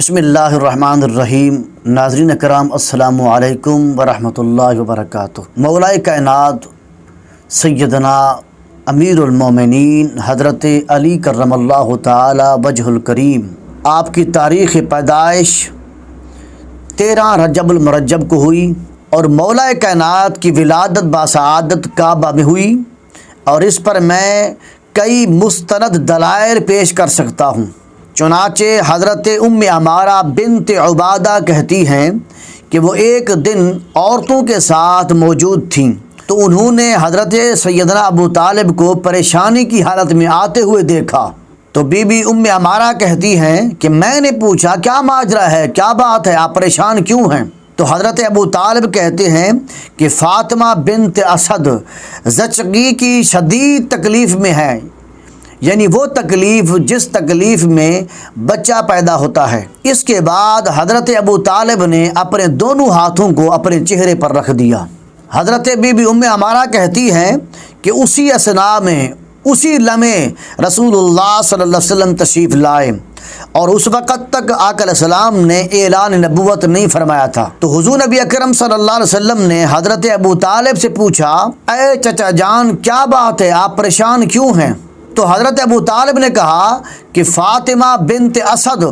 بسم اللہ الرحمن الرحیم۔ ناظرین کرام السلام علیکم ورحمۃ اللہ وبرکاتہ۔ مولا کائنات سیدنا امیر المومنین حضرت علی کرم اللہ تعالی وجہ الکریم، آپ کی تاریخ پیدائش 13 رجب المرجب کو ہوئی اور مولا کائنات کی ولادت باسعادت کعبہ میں ہوئی، اور اس پر میں کئی مستند دلائل پیش کر سکتا ہوں۔ چنانچہ حضرت ام عمارہ بنت عبادہ کہتی ہیں کہ وہ ایک دن عورتوں کے ساتھ موجود تھیں تو انہوں نے حضرت سیدنا ابو طالب کو پریشانی کی حالت میں آتے ہوئے دیکھا، تو بی بی ام عمارہ کہتی ہیں کہ میں نے پوچھا کیا ماجرا ہے، کیا بات ہے، آپ پریشان کیوں ہیں؟ تو حضرت ابو طالب کہتے ہیں کہ فاطمہ بنت اسد زچگی کی شدید تکلیف میں ہے، یعنی وہ تکلیف جس تکلیف میں بچہ پیدا ہوتا ہے۔ اس کے بعد حضرت ابو طالب نے اپنے دونوں ہاتھوں کو اپنے چہرے پر رکھ دیا۔ حضرت بی بی ام عمارہ کہتی ہیں کہ اسی اثناء میں اسی لمحے رسول اللہ صلی اللہ علیہ وسلم تشریف لائے، اور اس وقت تک آقا علیہ السلام نے اعلان نبوت نہیں فرمایا تھا۔ تو حضور نبی اکرم صلی اللہ علیہ وسلم نے حضرت ابو طالب سے پوچھا، اے چچا جان کیا بات ہے، آپ پریشان کیوں ہیں؟ تو حضرت ابو طالب نے کہا کہ فاطمہ بنت اسد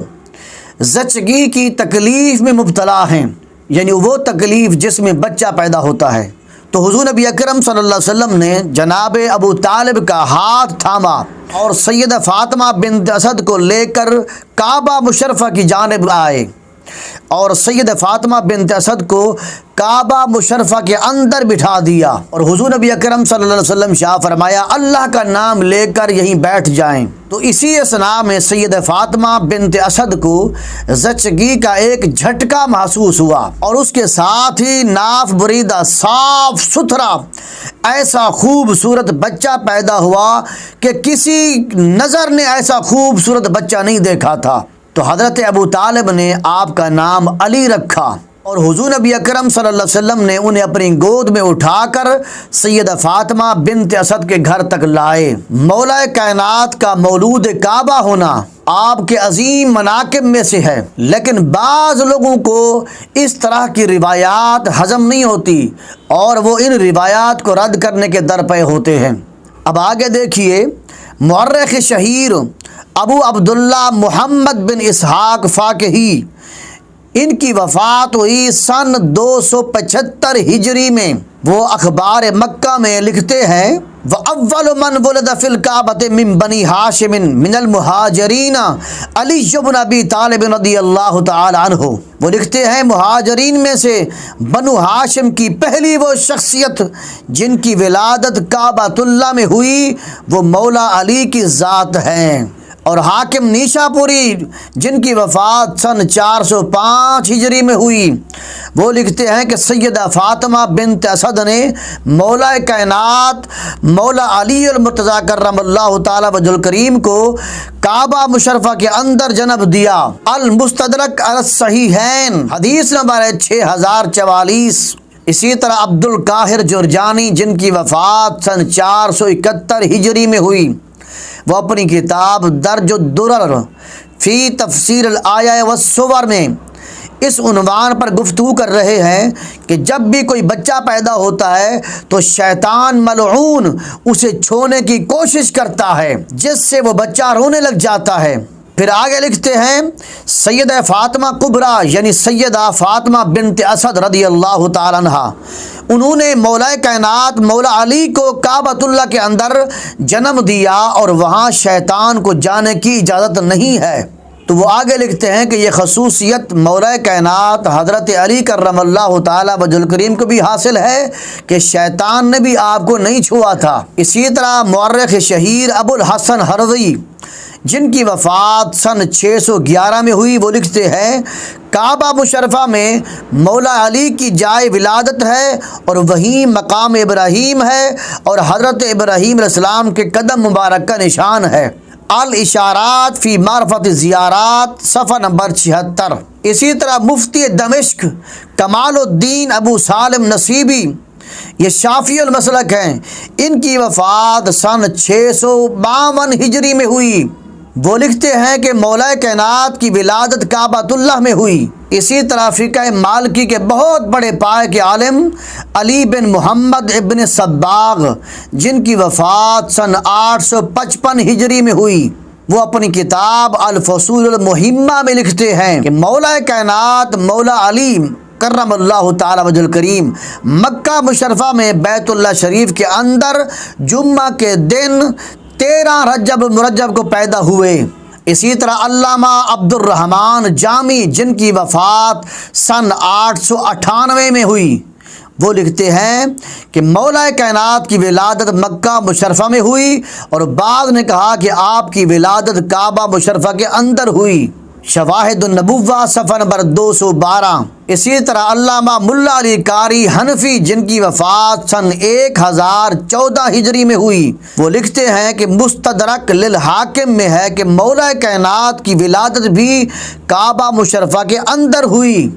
زچگی کی تکلیف میں مبتلا ہیں، یعنی وہ تکلیف جس میں بچہ پیدا ہوتا ہے۔ تو حضور نبی اکرم صلی اللہ علیہ وسلم نے جناب ابو طالب کا ہاتھ تھاما اور سیدہ فاطمہ بنت اسد کو لے کر کعبہ مشرفہ کی جانب آئے، اور سید فاطمہ بنت اسد کو کعبہ مشرفہ کے اندر بٹھا دیا، اور حضور نبی اکرم صلی اللہ علیہ وسلم شاہ فرمایا اللہ کا نام لے کر یہیں بیٹھ جائیں۔ تو اسی اثناء میں سید فاطمہ بنت اسد کو زچگی کا ایک جھٹکا محسوس ہوا، اور اس کے ساتھ ہی ناف بریدہ صاف ستھرا ایسا خوبصورت بچہ پیدا ہوا کہ کسی نظر نے ایسا خوبصورت بچہ نہیں دیکھا تھا۔ تو حضرت ابو طالب نے آپ کا نام علی رکھا، اور حضور نبی اکرم صلی اللہ علیہ وسلم نے انہیں اپنی گود میں اٹھا کر سیدہ فاطمہ بنت اسد کے گھر تک لائے۔ مولا کائنات کا مولود کعبہ ہونا آپ کے عظیم مناقب میں سے ہے، لیکن بعض لوگوں کو اس طرح کی روایات ہضم نہیں ہوتی اور وہ ان روایات کو رد کرنے کے درپے ہوتے ہیں۔ اب آگے دیکھیے، مورخ شہیر ابو عبداللہ محمد بن اسحاق فاقہی، ان کی وفات ہوئی سن 275 ہجری میں۔ وہ اخبار مکہ میں لکھتے ہیں وَأَوَّلُ مَنْ وُلِدَ فِي الْكَعْبَةِ مِنْ بَنِي هَاشِمٍ مِنَ الْمُهَاجِرِينَ علی بن ابی طالب رضی اللہ تعالی عنہ۔ وہ لکھتے ہیں مہاجرین میں سے بنو ہاشم کی پہلی وہ شخصیت جن کی ولادت کعبۃ اللہ میں ہوئی وہ مولا علی کی ذات ہیں، اور حاکم نیشا پوری جن کی وفات سن 405 ہجری میں ہوئی، وہ لکھتے ہیں کہ سیدہ فاطمہ بنت اسد نے مولا کائنات مولا علی المرتضیٰ کرم اللہ تعالی وجہ الکریم کو کعبہ مشرفہ کے اندر جنم دیا۔ المستدرک علی الصحیحین حدیث نمبر 6044۔ اسی طرح عبد القاہر جرجانی جن کی وفات سن 471 ہجری میں ہوئی، وہ اپنی کتاب درج الدرر فی تفسیر الآیہ والصور میں اس عنوان پر گفتگو کر رہے ہیں کہ جب بھی کوئی بچہ پیدا ہوتا ہے تو شیطان ملعون اسے چھونے کی کوشش کرتا ہے، جس سے وہ بچہ رونے لگ جاتا ہے۔ پھر آگے لکھتے ہیں سیدہ فاطمہ کبریٰ یعنی سیدہ فاطمہ بنت اسد رضی اللہ تعالی عنہا، انہوں نے مولا کائنات مولا علی کو کعبۃ اللہ کے اندر جنم دیا، اور وہاں شیطان کو جانے کی اجازت نہیں ہے۔ تو وہ آگے لکھتے ہیں کہ یہ خصوصیت مولا کائنات حضرت علی کرم اللہ تعالی وجہ الکریم کو بھی حاصل ہے کہ شیطان نے بھی آپ کو نہیں چھوا تھا۔ اسی طرح مورخ شہیر ابو الحسن ہروی جن کی وفات سن 611 میں ہوئی، وہ لکھتے ہیں کعبہ مشرفہ میں مولا علی کی جائے ولادت ہے، اور وہیں مقام ابراہیم ہے، اور حضرت ابراہیم علیہ السلام کے قدم مبارک کا نشان ہے۔ الاشارات فی معرفت زیارات صفحہ نمبر 76۔ اسی طرح مفتی دمشق کمال الدین ابو سالم نصیبی، یہ شافعی المسلک ہیں، ان کی وفات سن 652 ہجری میں ہوئی، وہ لکھتے ہیں کہ مولا کائنات کی ولادت کعبۃ اللہ میں ہوئی۔ اسی طرح فقہ مالکی کے بہت بڑے پائے کے عالم علی بن محمد ابن صباغ، جن کی وفات سن 855 ہجری میں ہوئی، وہ اپنی کتاب الفصول المہمہ میں لکھتے ہیں کہ مولا کائنات مولا علی کرم اللہ تعالی وجہ الکریم مکہ مشرفہ میں بیت اللہ شریف کے اندر جمعہ کے دن 13 رجب مرجب کو پیدا ہوئے۔ اسی طرح علامہ عبد الرحمن جامی، جن کی وفات سن 898 میں ہوئی، وہ لکھتے ہیں کہ مولا کائنات کی ولادت مکہ مشرفہ میں ہوئی، اور بعض نے کہا کہ آپ کی ولادت کعبہ مشرفہ کے اندر ہوئی۔ شواہد النبوہ صفحہ نمبر 212۔ اسی طرح علامہ ملا علی قاری حنفی، جن کی وفات سن 1014 ہجری میں ہوئی، وہ لکھتے ہیں کہ مستدرک للحاکم میں ہے کہ مولا کائنات کی ولادت بھی کعبہ مشرفہ کے اندر ہوئی۔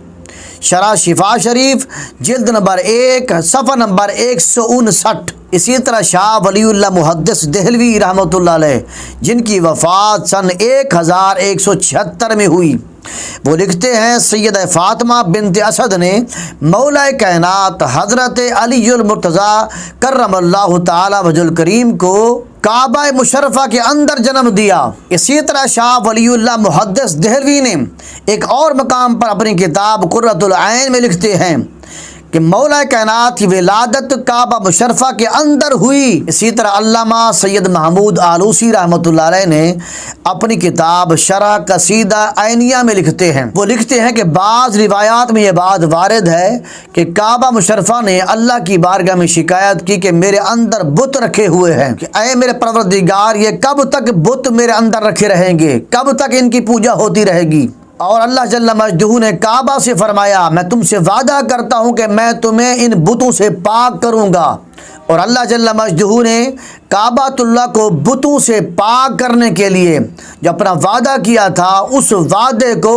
شرح شفا شریف جلد نمبر 1 صفحہ نمبر 159۔ اسی طرح شاہ ولی اللہ محدث دہلوی رحمۃ اللہ علیہ، جن کی وفات سن 1176 میں ہوئی، وہ لکھتے ہیں سیدہ فاطمہ بنت اسد نے مولا کائنات حضرت علی المرتضیٰ کرم اللہ تعالی وجہ الکریم کو کعبہ مشرفہ کے اندر جنم دیا۔ اسی طرح شاہ ولی اللہ محدث دہلوی نے ایک اور مقام پر اپنی کتاب قرۃ العین میں لکھتے ہیں کہ مولا کائنات کی ولادت کعبہ مشرفہ کے اندر ہوئی۔ اسی طرح علامہ سید محمود آلوسی رحمۃ اللہ علیہ نے اپنی کتاب شرح قصیدہ عینیہ میں لکھتے ہیں، وہ لکھتے ہیں کہ بعض روایات میں یہ بات وارد ہے کہ کعبہ مشرفہ نے اللہ کی بارگاہ میں شکایت کی کہ میرے اندر بت رکھے ہوئے ہیں، کہ اے میرے پروردگار، یہ کب تک بت میرے اندر رکھے رہیں گے، کب تک ان کی پوجا ہوتی رہے گی؟ اور اللہ جل مجدہ نے کعبہ سے فرمایا، میں تم سے وعدہ کرتا ہوں کہ میں تمہیں ان بتوں سے پاک کروں گا۔ اور اللہ جل مجدہ نے کعبۃ اللہ کو بتوں سے پاک کرنے کے لیے جو اپنا وعدہ کیا تھا، اس وعدے کو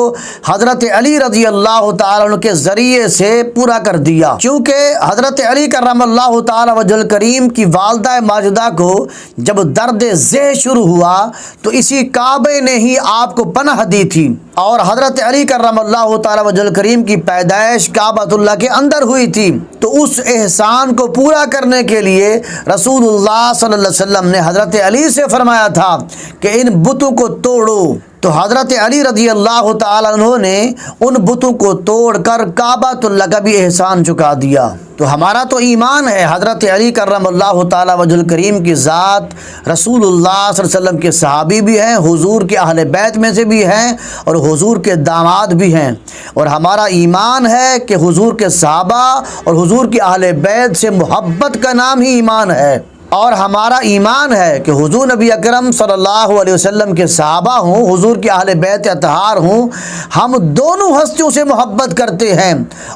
حضرت علی رضی اللہ تعالیٰ عنہ کے ذریعے سے پورا کر دیا، کیونکہ حضرت علی کرم اللہ تعالیٰ وجہ الکریم کی والدہ ماجدہ کو جب درد ذہ شروع ہوا تو اسی کعبے نے ہی آپ کو پناہ دی تھی، اور حضرت علی کرم اللہ تعالیٰ وجہ الکریم کی پیدائش کعبۃ اللہ کے اندر ہوئی تھی۔ تو اس احسان کو پورا کرنے کے لیے رسول اللہ صلی اللہ علیہ وسلم نے حضرت علی سے فرمایا تھا کہ ان بتوں کو توڑو، تو حضرت علی رضی اللہ تعالیٰ عنہ نے ان بتوں کو توڑ کر کعبۃ اللہ کا بھی احسان چکا دیا۔ تو ہمارا تو ایمان ہے حضرت علی کرم اللہ تعالیٰ وجہ الکریم کی ذات رسول اللہ صلی اللہ علیہ وسلم کے صحابی بھی ہیں، حضور کے اہل بیت میں سے بھی ہیں، اور حضور کے داماد بھی ہیں، اور ہمارا ایمان ہے کہ حضور کے صحابہ اور حضور کے اہل بیت سے محبت کا نام ہی ایمان ہے، اور ہمارا ایمان ہے کہ حضور نبی اکرم صلی اللہ علیہ وسلم کے صحابہ ہوں، حضور کے اہل بیت اطہار ہوں، ہم دونوں ہستیوں سے محبت کرتے ہیں،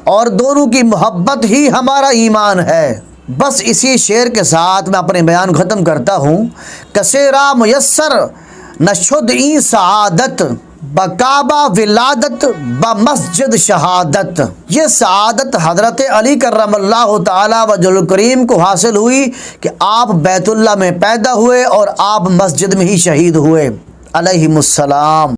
اور دونوں کی محبت ہی ہمارا ایمان ہے۔ بس اسی شعر کے ساتھ میں اپنے بیان ختم کرتا ہوں۔ کسیرا میسر نشد این سعادت، بکعبہ ولادت بمسجد شہادت۔ یہ سعادت حضرت علی کرم اللہ تعالی وجہ الکریم کو حاصل ہوئی کہ آپ بیت اللہ میں پیدا ہوئے اور آپ مسجد میں ہی شہید ہوئے، علیہم السلام۔